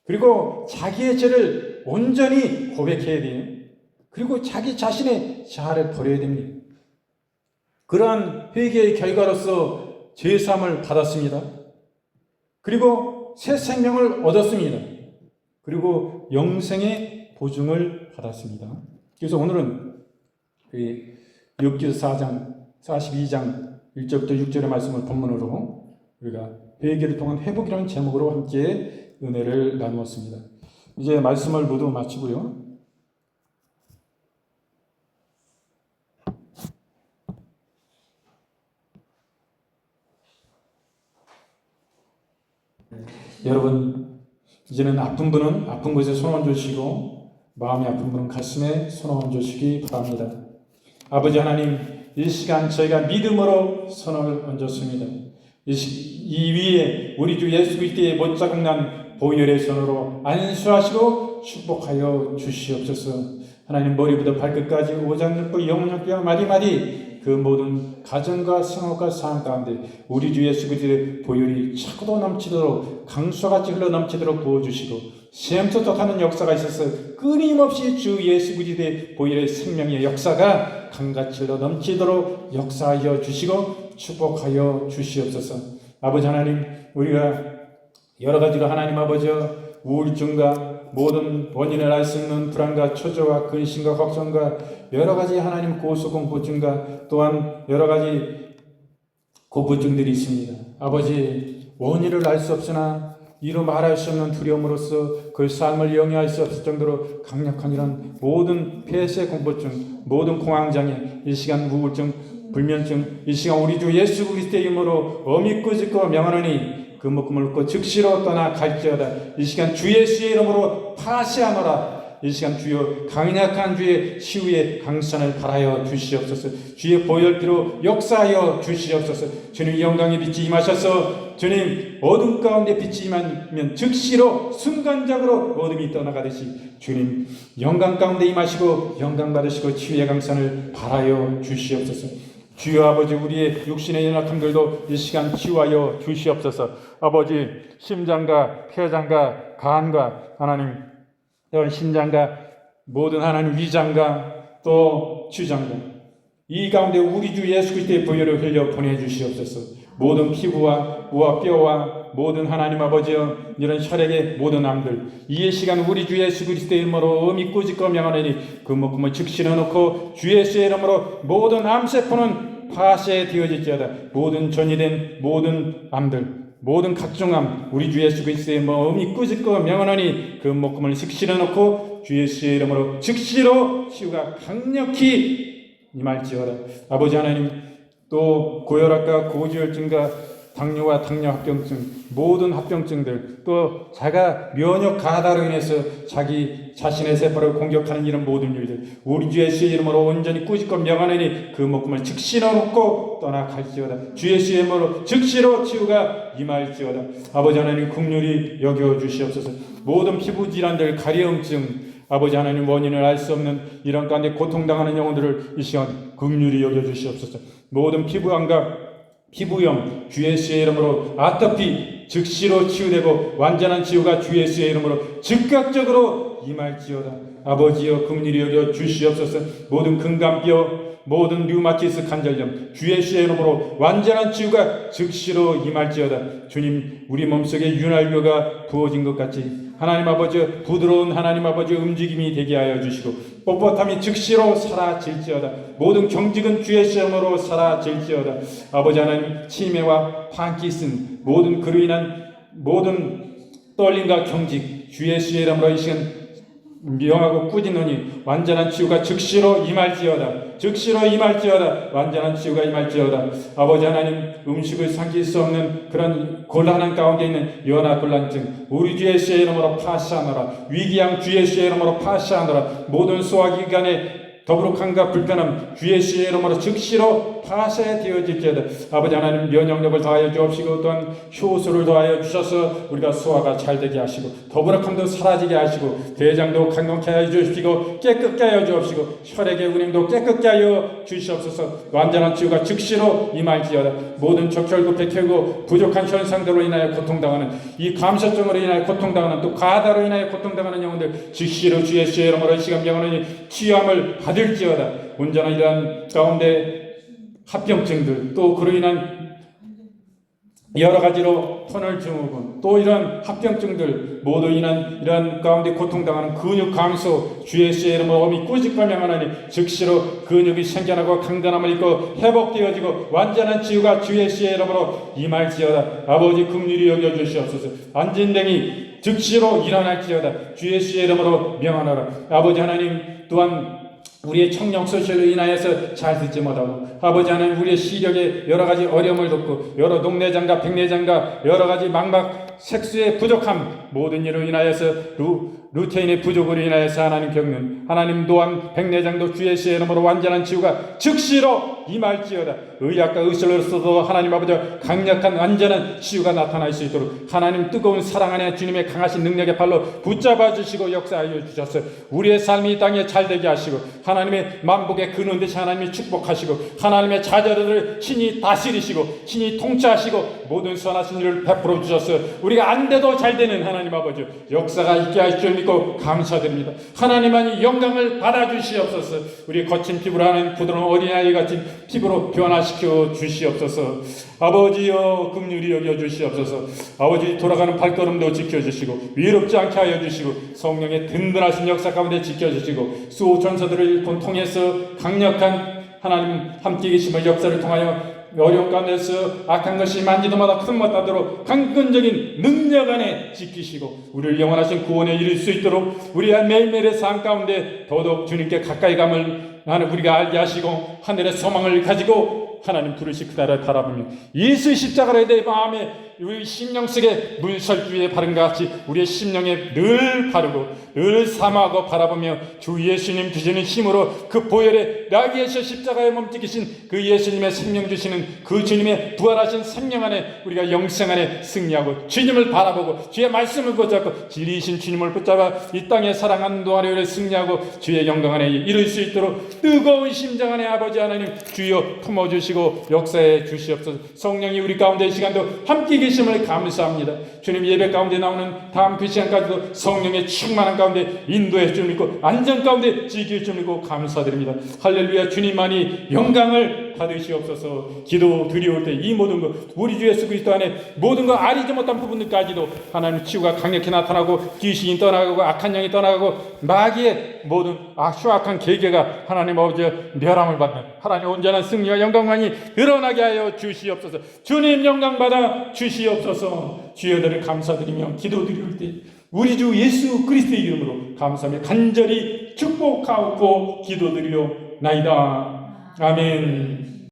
그리고 자기의 죄를 온전히 고백해야 돼요. 그리고 자기 자신의 자아를 버려야 됩니다. 그러한 회개의 결과로서 죄사함을 받았습니다. 그리고 새 생명을 얻었습니다. 그리고 영생의 보증을 받았습니다. 그래서 오늘은 욥기서 4장 42장 1절부터 6절의 말씀을 본문으로 우리가 회개를 통한 회복이라는 제목으로 함께 은혜를 나누었습니다. 이제 말씀을 모두 마치고요. 여러분, 이제는 아픈 분은 아픈 곳에 손 얹으시고 마음이 아픈 분은 가슴에 손 얹으시기 바랍니다. 아버지 하나님, 이 시간 저희가 믿음으로 손을 얹었습니다. 이 위에 우리 주 예수 그리스도의 못자국난 보혈의 손으로 안수하시고 축복하여 주시옵소서. 하나님, 머리부터 발끝까지 오장육부 영혼육부와 마디마디 그 모든 가정과 생활과 삶 가운데 우리 주 예수 그리스도의 보혈이 차고도 넘치도록 강수같이 흘러넘치도록 부어주시고 샘솟듯 하는 역사가 있어서 끊임없이 주 예수 그리스도의 보혈의 생명의 역사가 강같이 흘러넘치도록 역사하여 주시고 축복하여 주시옵소서. 아버지 하나님, 우리가 여러 가지로 하나님 아버지여 우울증과 모든 원인을 알 수 있는 불안과 초조와 근심과 걱정과 여러 가지 하나님 고소공포증과 또한 여러 가지 공포증들이 있습니다. 아버지, 원인을 알 수 없으나 이루 말할 수 없는 두려움으로써 그 삶을 영위할 수 없을 정도로 강력한 이런 모든 폐쇄 공포증, 모든 공황장애, 이 시간 우울증, 불면증, 이 시간 우리 주 예수 그리스도의 이름으로 엄히 꾸짖고 명하노니 그 묶음을 놓고 즉시로 떠나 갈지어다. 이 시간 주 예수의 이름으로 파시하노라. 이 시간 주여 강력한 주의 치유의 강선을 발하여 주시옵소서. 주의 보혈피로 역사하여 주시옵소서. 주님 영광의 빛이 임하셔서 주님 어둠 가운데 빛이 임하면 즉시로 순간적으로 어둠이 떠나가듯이 주님 영광 가운데 임하시고 영광 받으시고 치유의 강선을 발하여 주시옵소서. 주여 아버지, 우리의 육신의 연약함들도 이 시간 치유하여 주시옵소서. 아버지, 심장과 폐장과 간과 하나님 심장과 모든 하나님 위장과 또 추장과 이 가운데 우리 주 예수 그리스도의 보혈을 흘려 보내주시옵소서. 모든 피부와 우와 뼈와 모든 하나님 아버지여 이런 혈액의 모든 암들 이 시간 우리 주 예수 그리스도의 이름으로 엄히 꾸짖고 명하노니 그 묶음을 즉시 넣어놓고 주 예수의 이름으로 모든 암세포는 파쇄되어질지어다. 모든 전이된 모든 암들 모든 각종 암 우리 주 예수 그리스도의 이름으로 엄히 꾸짖고 명하노니 그 묶음을 즉시 넣어놓고 주 예수의 이름으로 즉시로 치유가 강력히 임할지어다. 아버지 하나님, 또 고혈압과 고지혈증과 당뇨와 당뇨합병증 모든 합병증들 또 자가 면역 가다로 인해서 자기 자신의 세포를 공격하는 이런 모든 일들 우리 주 예수의 이름으로 온전히 꾸짖고 명하노니 그 묶음을 즉시 넣어놓고 떠나갈지어다. 주 예수의 이름으로 즉시로 치유가 임할지어다. 아버지 하나님, 긍휼히 여겨 주시옵소서. 모든 피부 질환들 가려움증 아버지 하나님 원인을 알 수 없는 이런 가운데 고통당하는 영혼들을 이 시간 긍휼히 여겨 주시옵소서. 모든 피부암과 피부염 주 예수의 이름으로 아토피 즉시로 치유되고 완전한 치유가 주 예수의 이름으로 즉각적으로 임할지어다. 아버지여 긍휼히 여겨 주시옵소서. 모든 근감뼈 모든 류마티스 관절염 주 예수의 이름으로 완전한 치유가 즉시로 임할지어다. 주님, 우리 몸속에 윤활유가 부어진 것 같이 하나님 아버지 부드러운 하나님 아버지 움직임이 되게 하여 주시고 뻣뻣함이 즉시로 사라질지어다. 모든 경직은 주의 시험으로 사라질지어다. 아버지 하나님, 치매와 파킨슨 모든 그로 인한 모든 떨림과 경직 주의 예수의 이름으로 이 시간 명하고 꾸짖노니 완전한 치유가 즉시로 임할지어다. 즉시로 임할지어다. 완전한 치유가 임할지어다. 아버지 하나님, 음식을 삼킬 수 없는 그런 곤란한 가운데 있는 연하곤란증 우리 주 예수의 이름으로 파시하노라. 위기양 주 예수의 이름으로 파시하노라. 모든 소화기관에 더부룩함과 불편함 주 예수의 이름으로 즉시로 파쇄되어질지어다. 아버지 하나님, 면역력을 더하여 주옵시고 또한 효소를 더하여 주셔서 우리가 소화가 잘 되게 하시고 더부룩함도 사라지게 하시고 대장도 강건케 하여 주시고 깨끗게 하여 주옵시고 혈액의 운행도 깨끗게 하여 주시옵소서. 완전한 치유가 즉시로 임할지어다. 모든 적혈구 백혈구 부족한 현상들로 인하여 고통당하는 이 감소증으로 인하여 고통당하는 또 가다로 인하여 고통당하는 영혼들 즉시로 주 예수의 이름으로 이 시간 명하노니 치유함을 받을지어다. 온전한 이러한 가운데 합병증들 또 그로 인한 여러 가지로 터널 증후군 또 이런 합병증들 모두 인한 이러한 가운데 고통당하는 근육 감소 주 예수의 이름으로 어미 꾸짖고 명하노니 즉시로 근육이 생겨나고 강건함을 입고 회복되어지고 완전한 치유가 주 예수의 이름으로 임할지어다. 아버지 긍휼히 여겨주시옵소서. 안진뱅이 즉시로 일어날지어다. 주 예수의 이름으로 명하노라. 아버지 하나님, 또한 우리의 청력 소실로 인하여서 잘 듣지 못하고 아버지 하나님, 우리의 시력에 여러 가지 어려움을 겪고 여러 녹내장과 백내장과 여러 가지 망막 색소의 부족함 모든 일로 인하여서 루테인의 부족으로 인하여서 하나님 겪는 하나님 또한 백내장도 주 예수의 이름으로 완전한 치유가 즉시로 임할지어다. 의학과 의술로서도 하나님 아버지 강력한 완전한 치유가 나타날 수 있도록 하나님 뜨거운 사랑 안에 주님의 강하신 능력의 발로 붙잡아 주시고 역사하여 주셨어요. 우리의 삶이 이 땅에 잘되게 하시고 하나님의 만복의 근원 되시 하나님이 축복하시고 하나님의 자녀들을 신이 다스리시고 신이 통치하시고 모든 선하신 일을 베풀어 주셨어요. 우리가 안 돼도 잘 되는 하나님 아버지 역사가 있게 하실 줄 믿고 감사드립니다. 하나님만이 영광을 받아주시옵소서. 우리 거친 피부로 하는 부드러운 어린아이 같은 피부로 변화시켜 주시옵소서. 아버지여 긍휼히 여겨 주시옵소서. 아버지 돌아가는 발걸음도 지켜주시고 위롭지 않게 하여 주시고 성령의 든든하신 역사 가운데 지켜주시고 수호천사들을 통해서 강력한 하나님 함께 계심의 역사를 통하여 어려운 가운데서 악한 것이 만지도마다 큰 못하도록 강건적인 능력 안에 지키시고 우리를 영원하신 구원에 이를 수 있도록 우리의 매일매일의 삶 가운데 더더욱 주님께 가까이 감을 하는 우리가 알게 하시고 하늘의 소망을 가지고 하나님 부르시 그 나라를 바라보며 예수의 십자가를 내 마음에 우리 심령 속에 문설주에 바른 것 같이 우리의 심령에 늘 바르고 늘 사모하고 바라보며 주 예수님 주시는 힘으로 그 보혈에 나귀에서 십자가에 몸찍이신 그 예수님의 생명 주시는 그 주님의 부활하신 생명 안에 우리가 영생 안에 승리하고 주님을 바라보고 주의 말씀을 붙잡고 진리이신 주님을 붙잡아 이 땅에 사랑하는 동안에 승리하고 주의 영광 안에 이룰 수 있도록 뜨거운 심장 안에 아버지 하나님 주여 품어주시고 역사해 주시옵소서. 성령이 우리 가운데 이 시간도 함께 계심을 감사합니다. 주님 예배 가운데 나오는 다음 그 시간까지도 성령의 충만한 가운데 인도해 줄 믿고 안전 가운데 지킬 줄 믿고 감사드립니다. 할렐루야. 주님만이 영광을 받으시옵소서. 기도 드리올 때 이 모든 것 우리 주 예수 그리스도 안에 모든 것 아리지 못한 부분들까지도 하나님 치유가 강력히 나타나고 귀신이 떠나가고 악한 영이 떠나가고 마귀의 모든 흉악한 계계가 하나님 아버지 멸함을 받는 하나님 온전한 승리와 영광만이 드러나게 하여 주시옵소서. 주님 영광 받아 주시옵소서. 주여들을 감사드리며 기도 드릴 때 우리 주 예수 그리스도의 이름으로 감사하며 간절히 축복하고 기도드리옵나이다. 아멘.